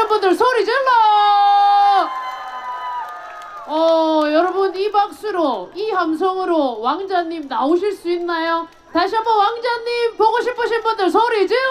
싶으신 분들 소리 질러! 여러분 이 박수로, 이 함성으로 왕자님 나오실 수 있나요? 다시 한번 왕자님 보고 싶으신 분들 소리 질러!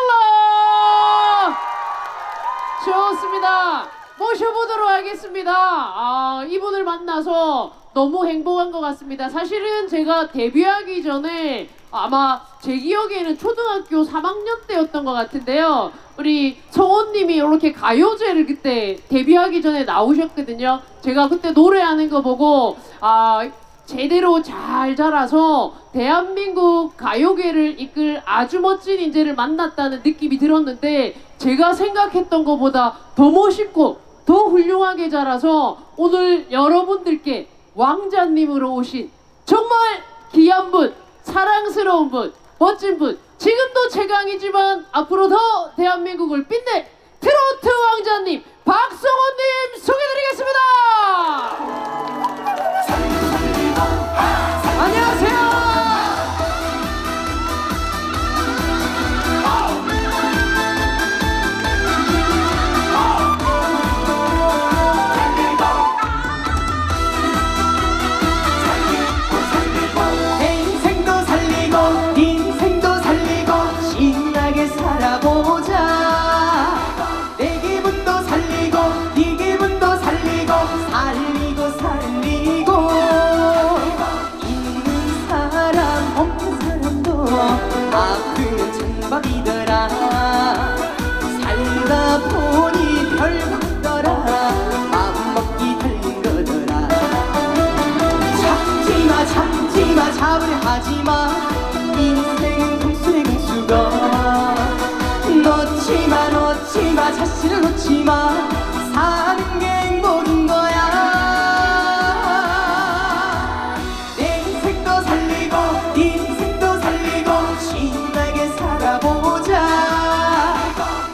좋습니다. 모셔보도록 하겠습니다. 이분을 만나서 너무 행복한 것 같습니다. 사실은 제가 데뷔하기 전에 아마 제 기억에는 초등학교 3학년 때였던 것 같은데요. 우리 성호님이 이렇게 가요제를 그때 데뷔하기 전에 나오셨거든요. 제가 그때 노래하는 거 보고 제대로 잘 자라서 대한민국 가요계를 이끌 아주 멋진 인재를 만났다는 느낌이 들었는데, 제가 생각했던 것보다 더 멋있고 더 훌륭하게 자라서 오늘 여러분들께 왕자님으로 오신 정말 귀한 분, 사랑스러운 분, 멋진 분, 지금도 최강이지만 앞으로 더 대한민국을 빛낼 트로트 왕자님 박성호님 소개드리겠습니다. 안녕하세요. 아프면 찬밥이더라. 살다 보니 별거 없더라. 맘먹기 달린 거더라. 참지마 잡으려 하지마. 인생은 공수의 공수가. 놓지마 자신을 놓지마. 사는 게 행복인 거야. 내 인생도 살리고 네 인생도 살리고 신나게 살아보자.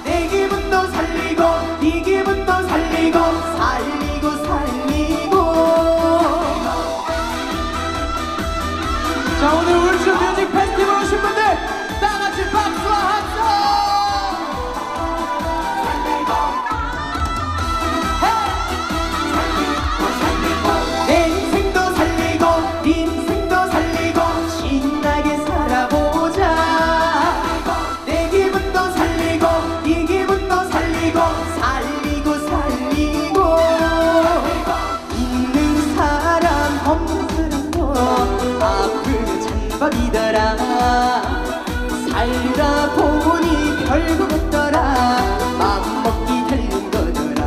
내 기분도 살리고 네 기분도 살리고 자, 오늘 울주 뮤직 페스티벌 오신 분들 다같이 박수와 함성! 내 인생도 살리고 네 인생도 살리고 신나게 살아보자. 내 기분도 살리고 네 기분도 살리고 있는 사람 없는 사람도 아프면 찬밥이더라. 살다 보니 별거 없더라. 맘먹기 달린 거더라.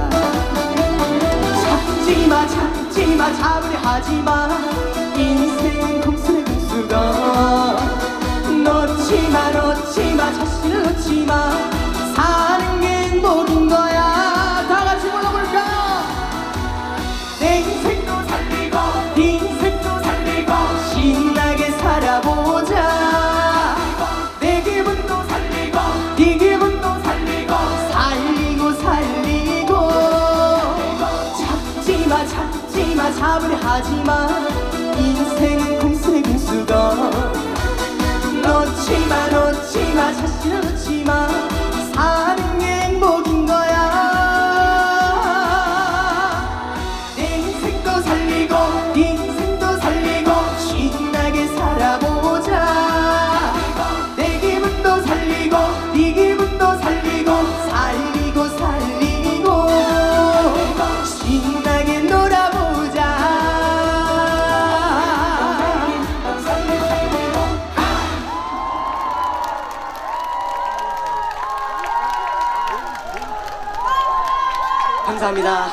참지마 잡으려 하지마. 인생은 공수의 공수가. 놓지마 자신을 놓지마. 사는 게 행복인 거야. 다같이 불러볼까요? 내 인생도 살리고 네 인생도 살리고 신나게 살아보자. 내 기분도 살리고 네 기분도 살리고 참지마 잡으려 하지마. 인생은 공수의 공수가. 놓지마 자신을 놓지마. 사는 게 행복인 거야. 내 인생도 살리고 네 인생도 살리고 신나게 살아보자. 내 기분도 살리고 네 기분도 살리고 신나게 놀아보자. 감사합니다.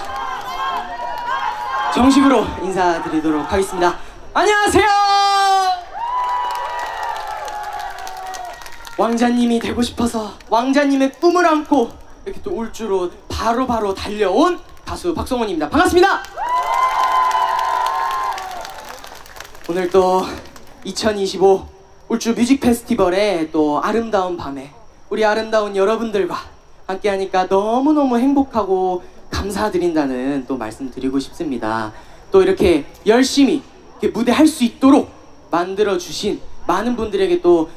정식으로 인사드리도록 하겠습니다. 안녕하세요. 왕자님이 되고 싶어서 왕자님의 꿈을 안고 이렇게 또 울주로 바로 달려온 가수 박성호입니다. 반갑습니다. 오늘 또 2025 울주 뮤직 페스티벌에 또 아름다운 밤에 우리 아름다운 여러분들과 함께하니까 너무너무 행복하고 감사드린다는 또 말씀드리고 싶습니다. 또 이렇게 열심히 이렇게 무대 할 수 있도록 만들어주신 많은 분들에게 또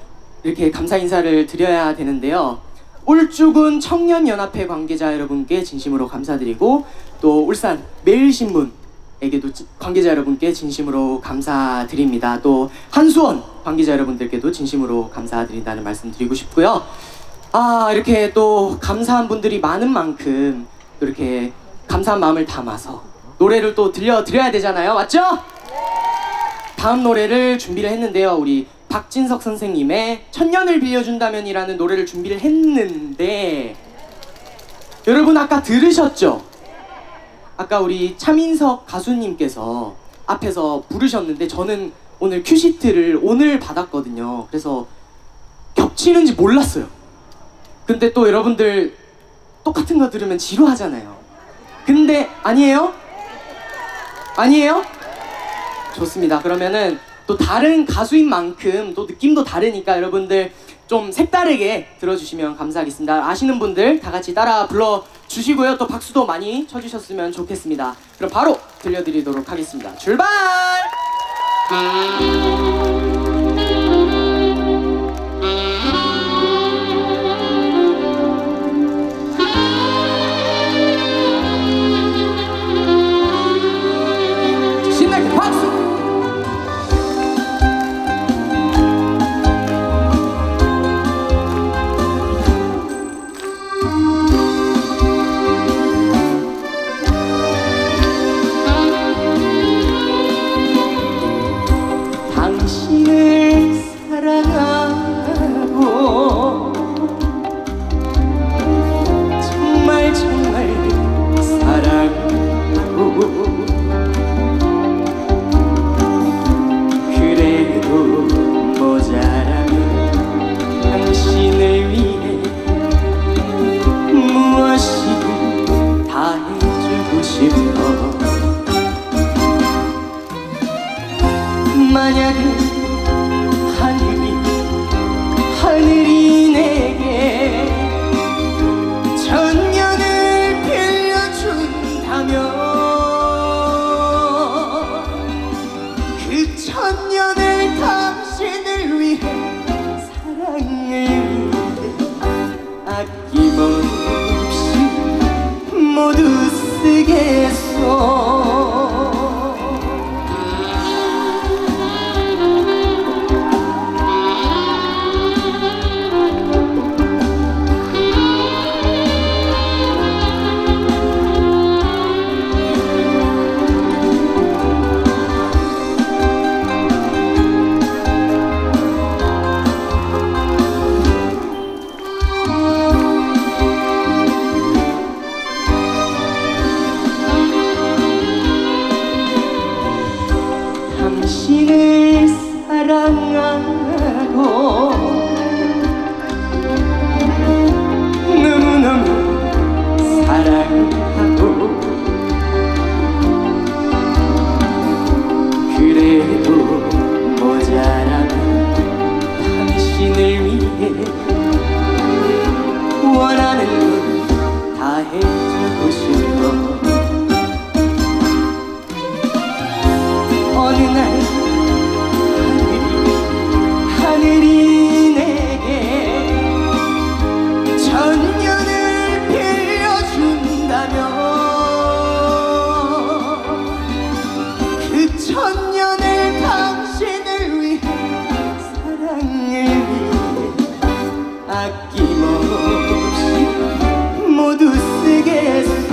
이렇게 감사 인사를 드려야 되는데요. 울주군 청년연합회 관계자 여러분께 진심으로 감사드리고 또 울산 매일신문에게도 관계자 여러분께 진심으로 감사드립니다. 또 한수원 관계자 여러분들께도 진심으로 감사드린다는 말씀 드리고 싶고요. 이렇게 또 감사한 분들이 많은 만큼 또 이렇게 감사한 마음을 담아서 노래를 또 들려드려야 되잖아요. 맞죠? 다음 노래를 준비를 했는데요. 우리 박진석 선생님의 천년을 빌려준다면이라는 노래를 준비를 했는데 여러분 아까 들으셨죠? 아까 우리 차민석 가수님께서 앞에서 부르셨는데 저는 오늘 큐시트를 오늘 받았거든요. 그래서 겹치는지 몰랐어요. 근데 또 여러분들 똑같은 거 들으면 지루하잖아요. 근데 아니에요? 아니에요? 좋습니다. 그러면은 또 다른 가수인 만큼 또 느낌도 다르니까 여러분들 좀 색다르게 들어주시면 감사하겠습니다. 아시는 분들 다 같이 따라 불러주시고요. 또 박수도 많이 쳐주셨으면 좋겠습니다. 그럼 바로 들려드리도록 하겠습니다. 출발! 신나게 박수! 당신을 사랑하고 정말 사랑하고 그래도 모자라면 당신을 위해 무엇이든 다 해주고 싶어. 만약에 하늘이 내게 천년을 빌려준다면 그 천년을 당신을 위해 사랑을 위해 아낌없이 모두 쓰겠소. 당신을 사랑하고 너무너무 사랑하고 그래도 모자라면 당신을 위해 원하는 걸 다 해주고 싶어. 어느 날 하늘이 내게 천년을 빌려준다면 그 천년을 당신을 위해 사랑을 위해 아낌없이 모두 쓰겠소.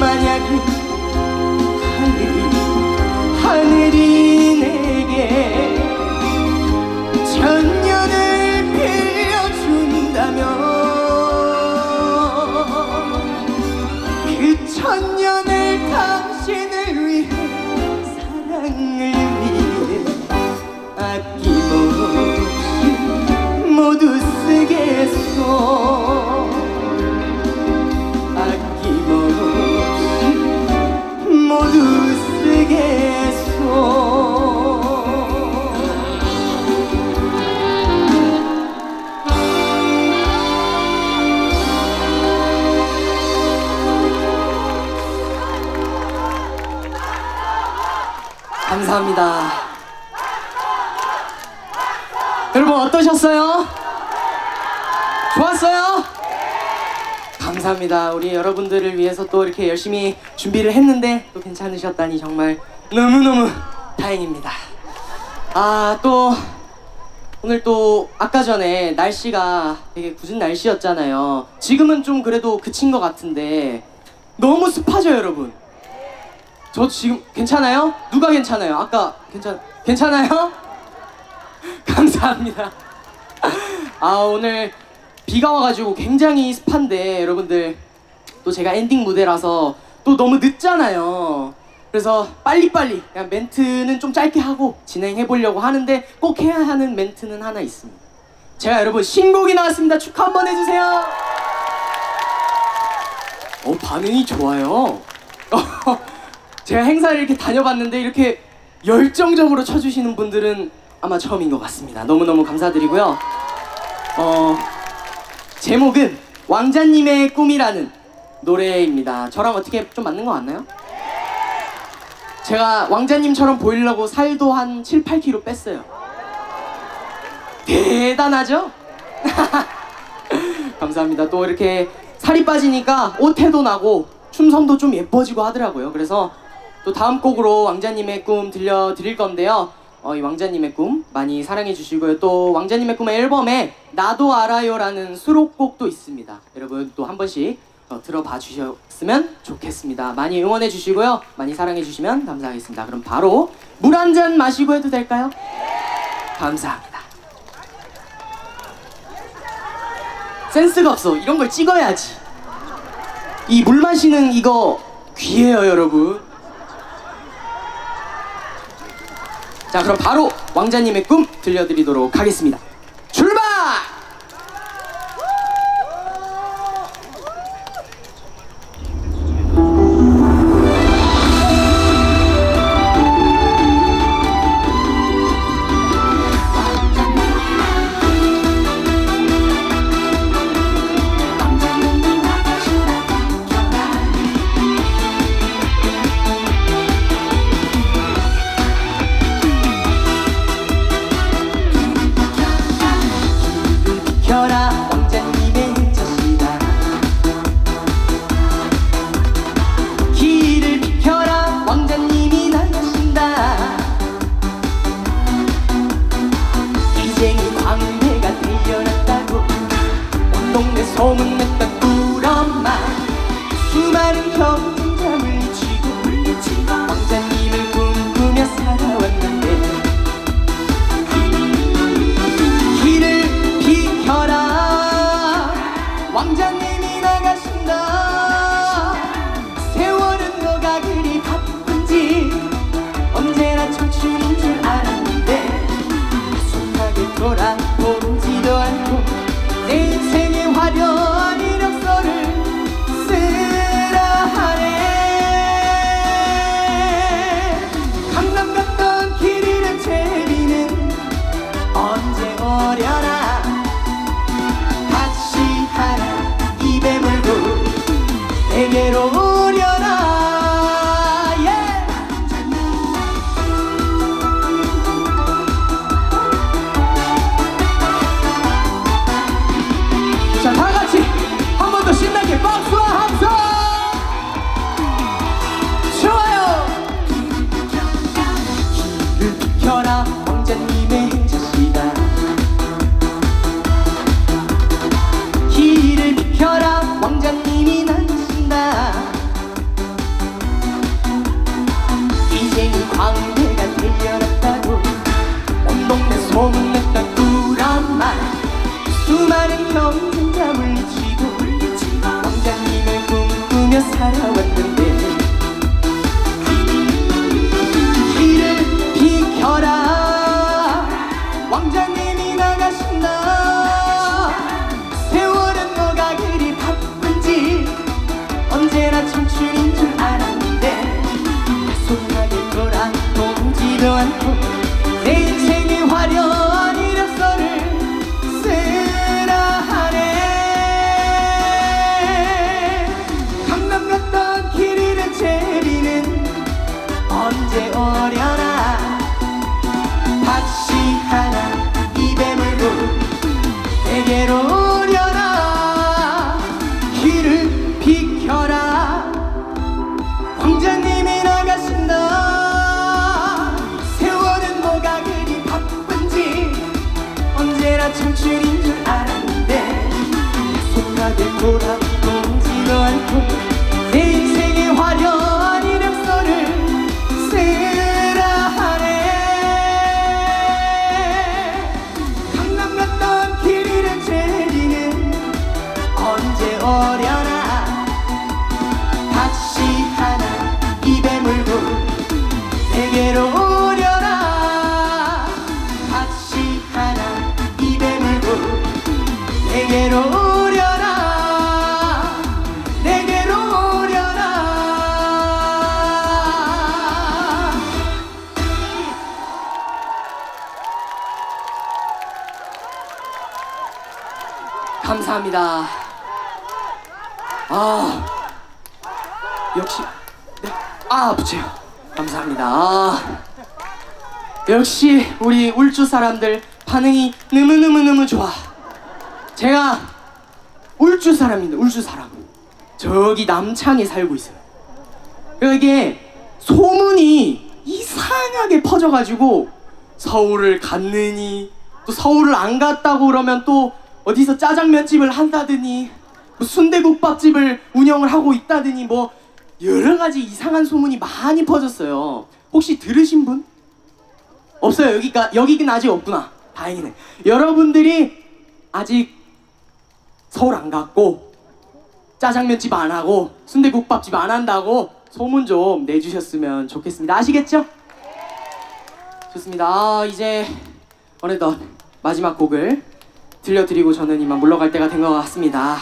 만약에 하늘이 내게 천년을 빌려준다면 그 천년을 당신을 위해 사랑을 위해 아낌없이 모두 쓰겠소. 모두 쓰겠소. 감사합니다. 여러분 어떠셨어요? 좋았어요? 감사합니다. 우리 여러분들을 위해서 또 이렇게 열심히 준비를 했는데 또 괜찮으셨다니 정말 너무너무 다행입니다. 또 오늘 또 아까 전에 날씨가 되게 굳은 날씨였잖아요. 지금은 좀 그래도 그친 것 같은데 너무 습하죠, 여러분? 저 지금 괜찮아요? 누가 괜찮아요? 아까 괜찮아요? 감사합니다. 오늘 비가 와가지고 굉장히 습한데 여러분들 또 제가 엔딩 무대라서 또 너무 늦잖아요. 그래서 빨리빨리 그냥 멘트는 좀 짧게 하고 진행해 보려고 하는데 꼭 해야 하는 멘트는 하나 있습니다. 제가 여러분 신곡이 나왔습니다. 축하 한번 해주세요. 반응이 좋아요. 제가 행사를 이렇게 다녀봤는데 이렇게 열정적으로 쳐주시는 분들은 아마 처음인 것 같습니다. 너무너무 감사드리고요. 제목은 왕자님의 꿈이라는 노래입니다. 저랑 어떻게 좀 맞는 것 같나요? 제가 왕자님처럼 보이려고 살도 한 7, 8kg 뺐어요. 대단하죠? 감사합니다. 또 이렇게 살이 빠지니까 옷태도 나고 춤선도 좀 예뻐지고 하더라고요. 그래서 또 다음 곡으로 왕자님의 꿈 들려드릴 건데요. 이 왕자님의 꿈 많이 사랑해 주시고요. 또 왕자님의 꿈의 앨범에 나도 알아요라는 수록곡도 있습니다. 여러분 또 한 번씩 들어봐 주셨으면 좋겠습니다. 많이 응원해 주시고요. 많이 사랑해 주시면 감사하겠습니다. 그럼 바로 물 한 잔 마시고 해도 될까요? 감사합니다. 센스가 없어. 이런 걸 찍어야지. 이 물 마시는 이거 귀해요, 여러분. 자, 그럼 바로 왕자님의 꿈 들려드리도록 하겠습니다. 출발! 소문냈던 꿀엄마 수많은 경쟁자를 치고 왕자님을 꿈꾸며 살아왔는데 길을 비켜라 왕자님이 나가신다 세월은 너가 그리 바쁜지 언제나 청춘인 줄 알았는데 익숙하게 돌아보지도 않고 내 인생의 화려한 이력서를 쓰라 하네. 강남 갔던 길 잃은 제비는 언제 오려나 다시 하나 입에 물고 내게로 오려나. 자, 다같이 한 번 더 신나게 박수와 함성! 좋아요! 길을 비켜라 왕자님의 자식아 길을 비켜라 왕자님이 나가신다 이제는 광대가 되어났다고 온 동네 소문냈던 꿀엄마 수많은 경쟁자 물리치고 왕자님을 꿈꾸며 살아왔는데 길을 비켜라 왕자님이 나가신다 세월은 너가 그리 바쁜지 언제나 청춘인 줄 알았는데 익숙하게 돌아보지도 않고 내 인생의 화려한 이력서를 쓰라 하네. 강남 갔던 길 내가 청춘인 줄 알았는데 익숙하게 돌아보지도 않고 내 인생의 화려한 이력서를 쓰라 하네. 강남 갔던 길 잃은 제리는 언제 오려나. 다시 하나 입에 물고 내게로 오려나. 다시 하나 입에 물고 내게로 오려나. 내게로 오려나. 감사합니다. 역시 네. 붙여요. 감사합니다. 역시 우리 울주 사람들 반응이 너무너무 좋아. 제가 울주 사람인데, 울주 사람 저기 남창에 살고 있어요. 이게 소문이 이상하게 퍼져가지고 서울을 갔느니 또 서울을 안 갔다고 그러면 또 어디서 짜장면집을 한다더니 뭐 순대국밥집을 운영을 하고 있다더니 뭐 여러가지 이상한 소문이 많이 퍼졌어요. 혹시 들으신 분? 없어요. 여기는 아직 없구나. 다행이네. 여러분들이 아직 서울 안 갔고 짜장면집 안 하고 순대국밥집 안 한다고 소문 좀 내주셨으면 좋겠습니다. 아시겠죠? 좋습니다. 이제 어느덧 마지막 곡을 들려드리고 저는 이만 물러갈 때가 된 것 같습니다.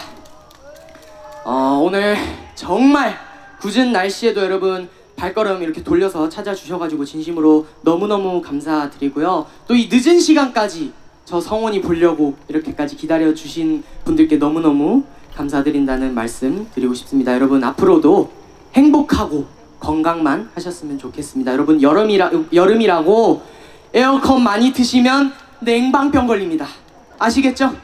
오늘 정말 굳은 날씨에도 여러분 발걸음 이렇게 돌려서 찾아주셔가지고 진심으로 너무너무 감사드리고요. 또 이 늦은 시간까지 저 성원이 보려고 이렇게까지 기다려주신 분들께 너무너무 감사드린다는 말씀 드리고 싶습니다. 여러분 앞으로도 행복하고 건강만 하셨으면 좋겠습니다. 여러분 여름이라고 에어컨 많이 트시면 냉방병 걸립니다. 아시겠죠?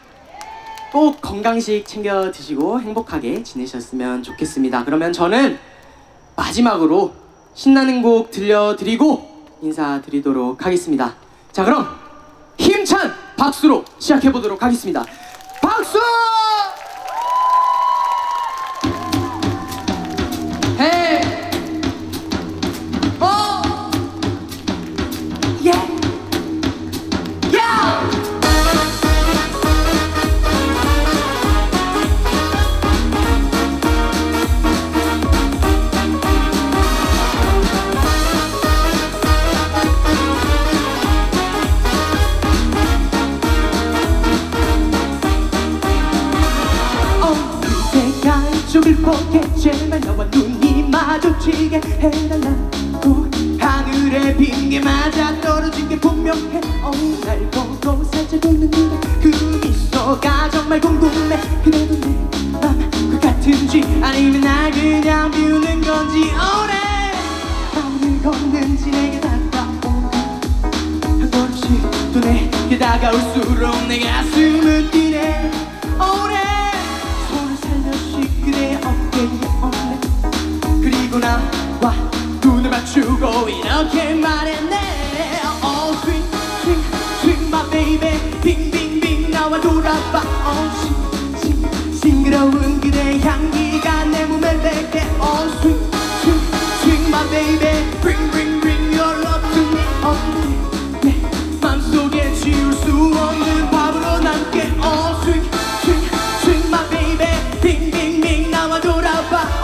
꼭 건강식 챙겨 드시고 행복하게 지내셨으면 좋겠습니다. 그러면 저는 마지막으로 신나는 곡 들려드리고 인사드리도록 하겠습니다. 자, 그럼 힘찬 박수로 시작해보도록 하겠습니다. 박수! 헤이! 예! 야! 쪽을 보게 제발 너와 눈이 마주치게 해달라고. 하늘에 빈 게 맞아 떨어진 게 분명해. 날 보고 살짝 웃는 네가 그 미소가 정말 궁금해. 그래도 내 맘 그 같은지 아니면 날 그냥 비우는 건지. 오래 마음을 걷는지 내게 다가오고 한 걸음씩 또 내게 다가올수록 내 가슴은 뛰네. 오래 그대 어깨에 얹네. 그리고 나와 눈을 맞추고 이렇게 말했네. Oh sweet sweet sweet my baby 빙빙빙 나와 돌아봐. Oh 싱그러운 그대 향기가 내 몸에 배게. Oh sweet sweet sweet my baby bring bring bring your love to me. Oh 내 맘속에 지울 수 없는 밥으로 남게. Oh sweet sweet sweet my baby 빙빙빙 나와 돌아봐.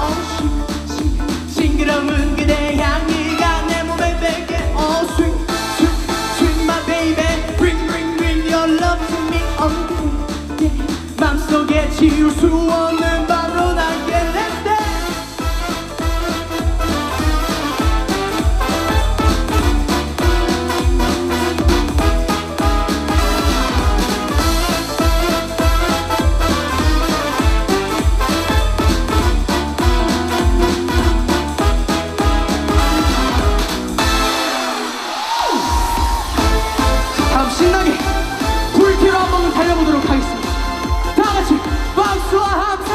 싱그러운 그대 향기가 내 몸에 배게. Oh sweet sweet sweet my baby bring bring bring your love to me. Oh yeah 맘속에 지울 수 없는 밤으로 날게. Let's dance. 신나게 불티로 한번 달려보도록 하겠습니다. 다같이 박수와 함성!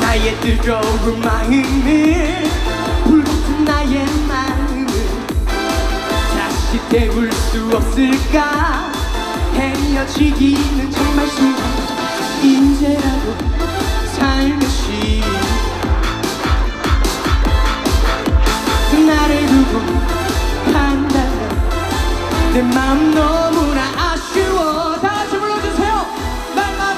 나의 뜨거운 마음을 불붙은 나의 마음을 때울 수 없을까. 헤어지기는 정말 싫어. 이제라도 살며시 나를 두고 간다면 내 맘 너무나 아쉬워. 다 같이 불러주세요. 날만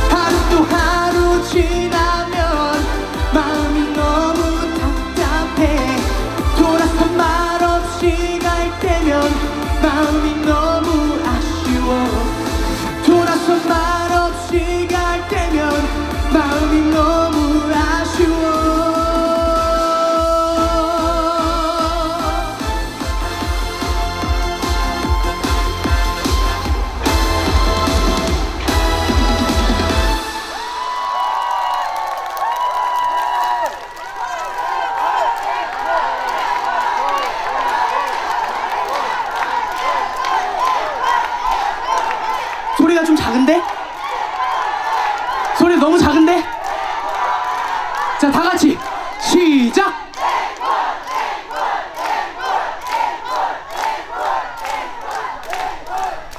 하루 또 하루 지나면 마음이 너무 답답해. 돌아서 말없이 갈 때면 마음이 너무 아쉬워. 돌아서 말없이 갈 때면 마음이 너무 아쉬워. 소리가 좀 작은데? 소리 너무 작은데? 자, 다 같이 시작!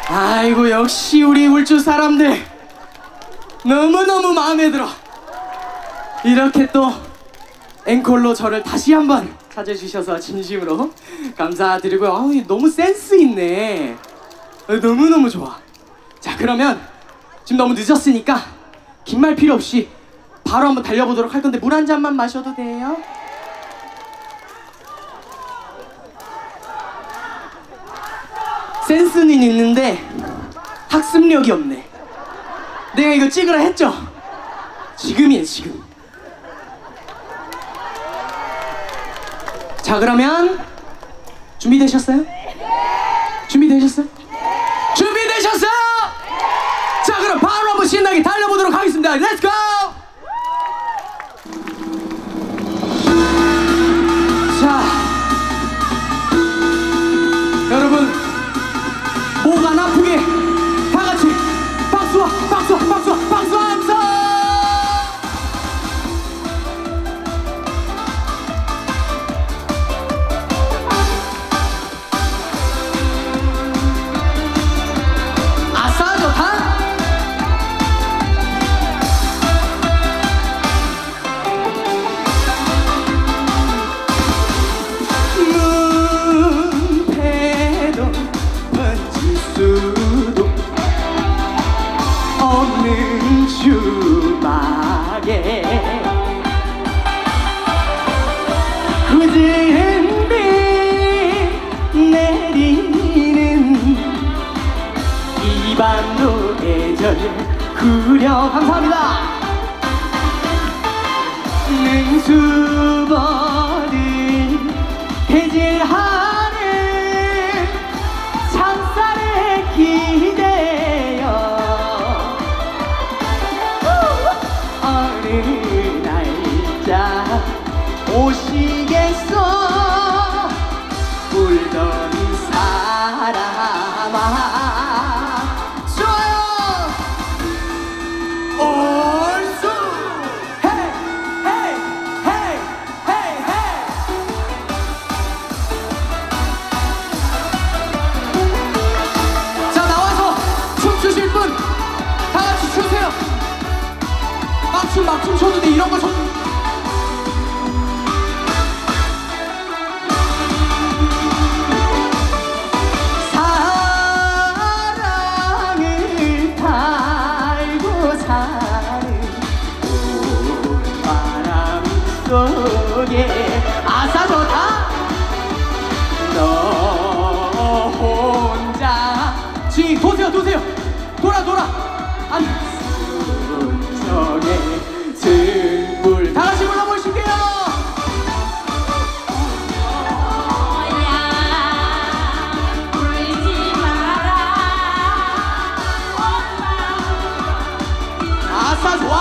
아이고, 역시 우리 울주 사람들 너무너무 마음에 들어. 이렇게 또 앵콜로 저를 다시 한번 찾아주셔서 진심으로 감사드리고요. 아우, 너무 센스 있네. 너무너무 좋아. 자, 그러면 지금 너무 늦었으니까 긴 말 필요 없이 바로 한번 달려보도록 할 건데, 물 한 잔만 마셔도 돼요? 센스는 있는데 학습력이 없네. 내가 이거 찍으라 했죠? 지금이에요, 지금. 자, 그러면 준비되셨어요? 준비되셨어요? 준비되셨어요? 자, 그럼 바로 한번 신나게 달려보도록 하겠습니다. 렛츠고! 자, 여러분 목 안 아프게 다 같이 박수와 박수와 박수와 박수와 함성! 아싸, 좋다! 문패도 번질 수도 없는 주막에 굳은 비 내리는 이 밤도 계절 구려. 감사합니다. 능수버린 해질하는 창살에 기대어 어느 날짜 오시겠어 울던 사람아. 좋아요. 얼쑤 헤이 헤이 헤이 헤이 헤이. 자, 나와서 춤추실 분 다 같이 추세요. 막춤 춰도 돼. 이런 거 춰도 돼. 사랑을 달고 사는 봄바람 속에 아싸, 좋다. 너 혼자 도세요. 돌아 안 순정의 등불 다 같이 불러보실게요. 아싸, 좋아.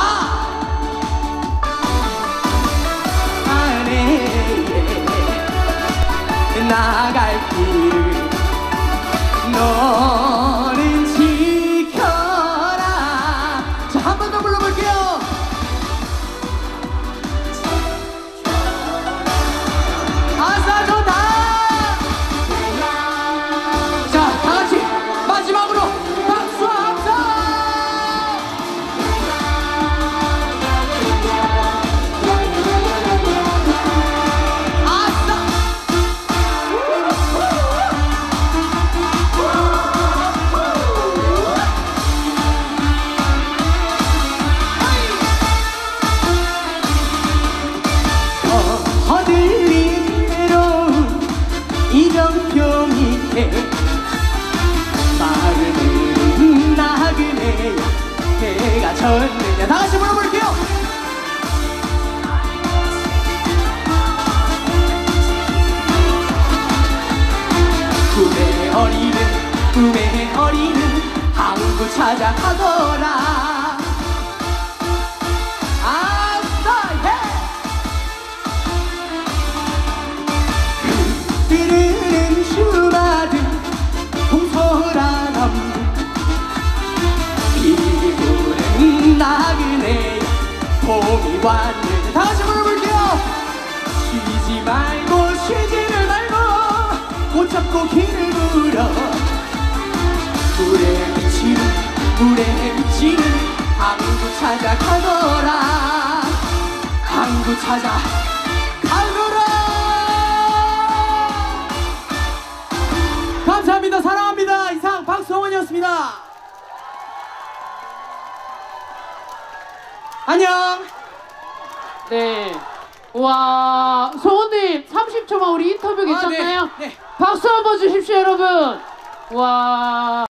아래에 나갈 길 너는 지켜라. 자, 한 번 더 불러볼게요. 마음은 나그네야 해가 졌느냐. 다 같이 불러볼게요. 꿈의 어리는 항구 찾아가더라. 아싸 예! 흐르는 주마등 동서남북 피부는 나그네 봄이 왔네. 다 같이 불러볼게요. 쉬지 말고 쉬지를 말고 못 잡고 길을 물어. 물에 비치는 항구 찾아가더라. 항구 찾아가더라. 감사합니다. 사랑합니다. 이상 박성원이었습니다. 안녕. 네. 와, 성우님 30초만 우리 인터뷰 괜찮나요? 네. 박수 한번 주십시오, 여러분. 와.